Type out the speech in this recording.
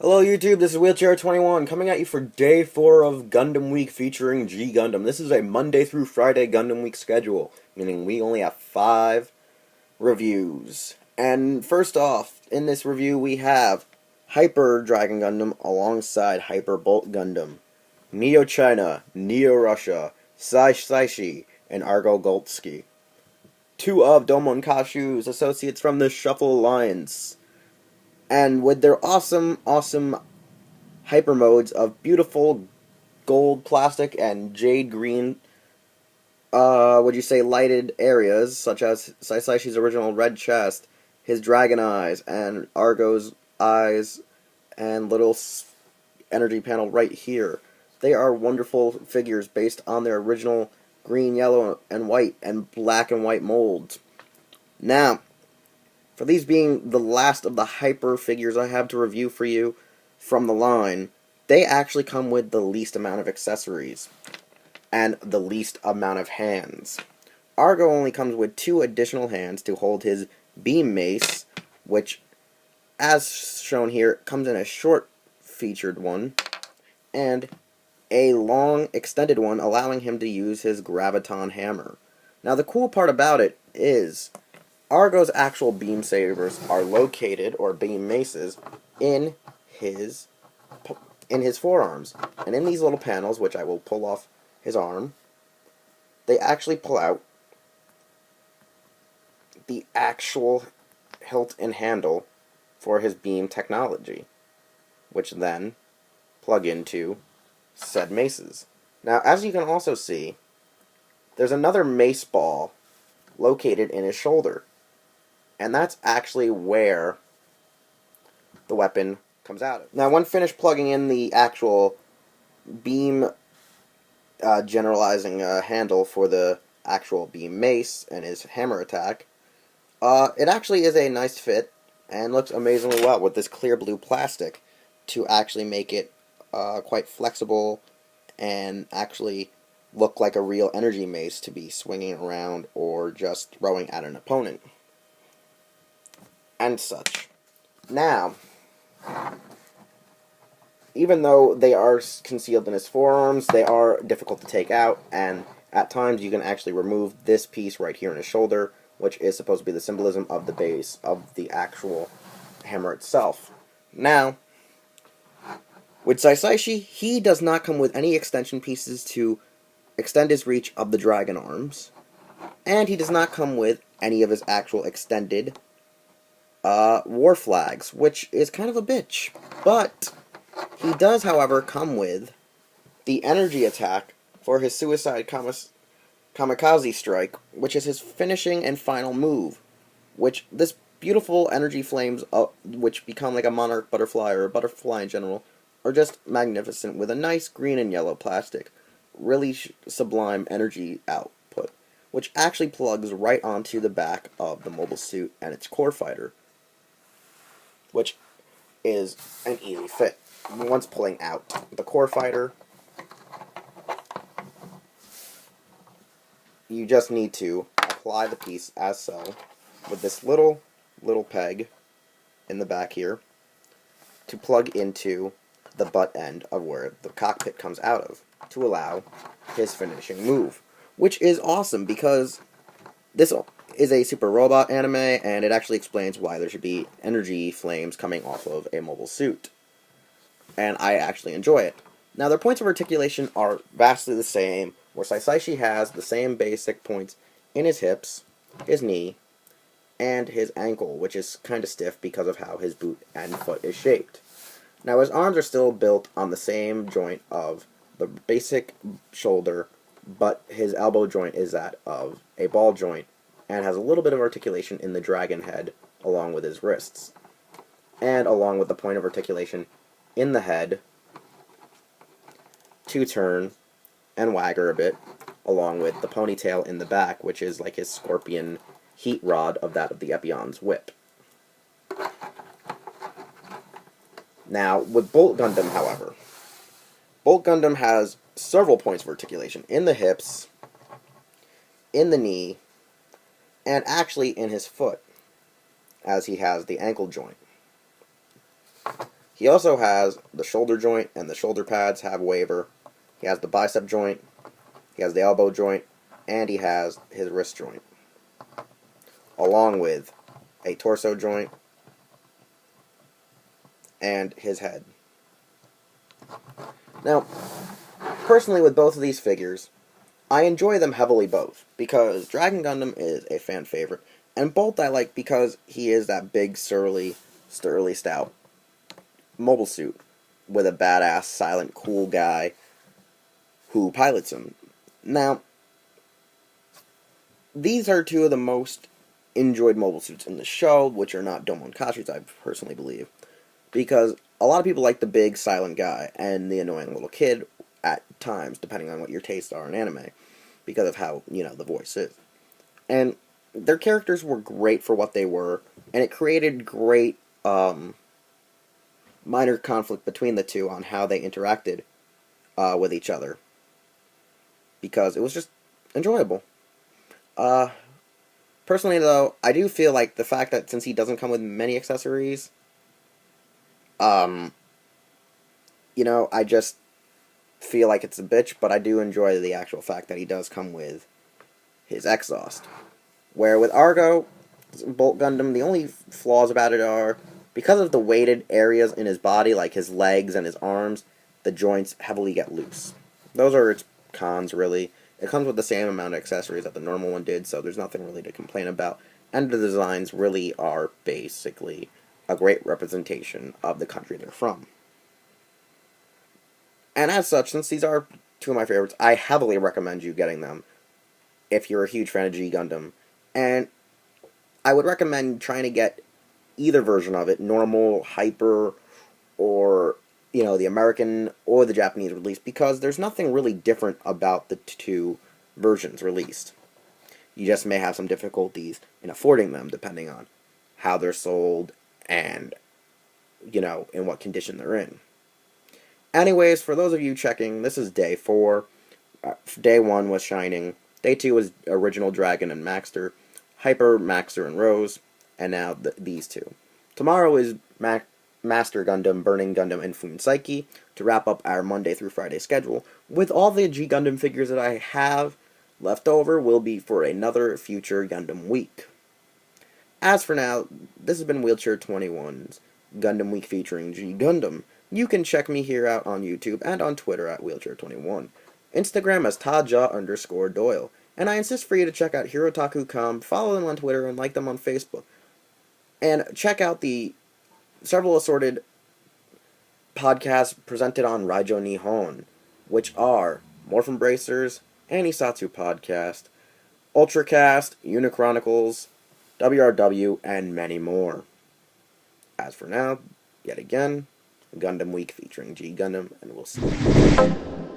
Hello YouTube, this is Wheelchair21 coming at you for day 4 of Gundam Week featuring G Gundam. This is a Monday through Friday Gundam Week schedule, meaning we only have 5 reviews. And first off, in this review we have Hyper Dragon Gundam alongside Hyper Bolt Gundam, Neo China, Neo Russia, Sai Saici and Argo Goldsky. 2 of Doman Kashu's associates from the Shuffle Alliance. And with their awesome hyper modes of beautiful gold plastic and jade green, would you say lighted areas, such as Sai Saici's original red chest, his dragon eyes, and Argo's eyes, and little energy panel right here. They are wonderful figures based on their original green, yellow, and white, and black and white molds. Now, for these being the last of the hyper figures I have to review for you from the line, they actually come with the least amount of accessories and the least amount of hands. Argo only comes with 2 additional hands to hold his beam mace, which, as shown here, comes in a short featured one and a long extended one, allowing him to use his graviton hammer. Now the cool part about it is Argo's actual beam sabers are located, or beam maces, in his forearms. And in these little panels, which I will pull off his arm, they actually pull out the actual hilt and handle for his beam technology, which then plug into said maces. Now, as you can also see, there's another mace ball located in his shoulder. And that's actually where the weapon comes out of. Now, when finished plugging in the actual beam generalizing handle for the actual beam mace and his hammer attack, it actually is a nice fit and looks amazingly well with this clear blue plastic to actually make it quite flexible and actually look like a real energy mace to be swinging around or just throwing at an opponent and such. Now, even though they are concealed in his forearms, they are difficult to take out, and at times you can actually remove this piece right here in his shoulder, which is supposed to be the symbolism of the base of the actual hammer itself. Now, with Sai Saici, he does not come with any extension pieces to extend his reach of the dragon arms, and he does not come with any of his actual extended war flags, which is kind of a bitch. But he does, however, come with the energy attack for his suicide kamikaze strike, which is his finishing and final move, which this beautiful energy flames, which become like a monarch butterfly or a butterfly in general, are just magnificent with a nice green and yellow plastic, really sublime energy output, which actually plugs right onto the back of the mobile suit and its core fighter, which is an easy fit. Once pulling out the core fighter, you just need to apply the piece as so, with this little peg in the back here, to plug into the butt end of where the cockpit comes out of, to allow his finishing move, which is awesome because this is a Super Robot anime, and it actually explains why there should be energy flames coming off of a mobile suit. And I actually enjoy it. Now, their points of articulation are vastly the same, where Sai Saici has the same basic points in his hips, his knee, and his ankle, which is kind of stiff because of how his boot and foot is shaped. Now, his arms are still built on the same joint of the basic shoulder, but his elbow joint is that of a ball joint, and has a little bit of articulation in the dragon head along with his wrists, and along with the point of articulation in the head to turn and wagger a bit, along with the ponytail in the back, which is like his scorpion heat rod of that of the Epion's whip. Now, with Bolt Gundam, however, Bolt Gundam has several points of articulation in the hips, in the knee, and actually in his foot, as he has the ankle joint. He also has the shoulder joint, and the shoulder pads have waver. He has the bicep joint, he has the elbow joint, and he has his wrist joint, along with a torso joint and his head. Now, personally, with both of these figures, I enjoy them heavily both, because Dragon Gundam is a fan favorite, and Bolt I like because he is that big, surly, stout mobile suit with a badass, silent, cool guy who pilots him. Now, these are two of the most enjoyed mobile suits in the show, which are not Doman Kashi's, I personally believe, because a lot of people like the big, silent guy and the annoying little kid at times, depending on what your tastes are in anime, because of how, the voice is. And their characters were great for what they were, and it created great minor conflict between the two on how they interacted with each other, because it was just enjoyable. Personally, though, I do feel like the fact that since he doesn't come with many accessories, I just feel like it's a bitch, but I do enjoy the actual fact that he does come with his exhaust. Where with Argo, Bolt Gundam, the only flaws about it are, because of the weighted areas in his body, like his legs and his arms, the joints heavily get loose. Those are its cons, really. It comes with the same amount of accessories that the normal one did, so there's nothing really to complain about. And the designs really are basically a great representation of the country they're from. And as such, since these are two of my favorites, I heavily recommend you getting them if you're a huge fan of G Gundam. And I would recommend trying to get either version of it, normal, hyper, or the American or the Japanese release, because there's nothing really different about the two versions released. You just may have some difficulties in affording them, depending on how they're sold and, in what condition they're in. Anyways, for those of you checking, this is day 4. Day 1 was Shining. Day 2 was Original Dragon and Maxter. Hyper, Maxter, and Rose. And now these two. Tomorrow is Master Gundam, Burning Gundam, and Fun Psyche to wrap up our Monday through Friday schedule. With all the G Gundam figures that I have left over will be for another future Gundam week. As for now, this has been Wheelchair 21's Gundam Week featuring G Gundam. You can check me here out on YouTube and on Twitter at Wheelchair21. Instagram as Tadja_Doyle. And I insist for you to check out Hirotaku.com, follow them on Twitter, and like them on Facebook. And check out the several assorted podcasts presented on Raijo Nihon, which are Morphin Bracers, Anisatsu Podcast, Ultracast, Unichronicles, WRW, and many more. As for now, yet again, Gundam Week featuring G Gundam, and we'll see you.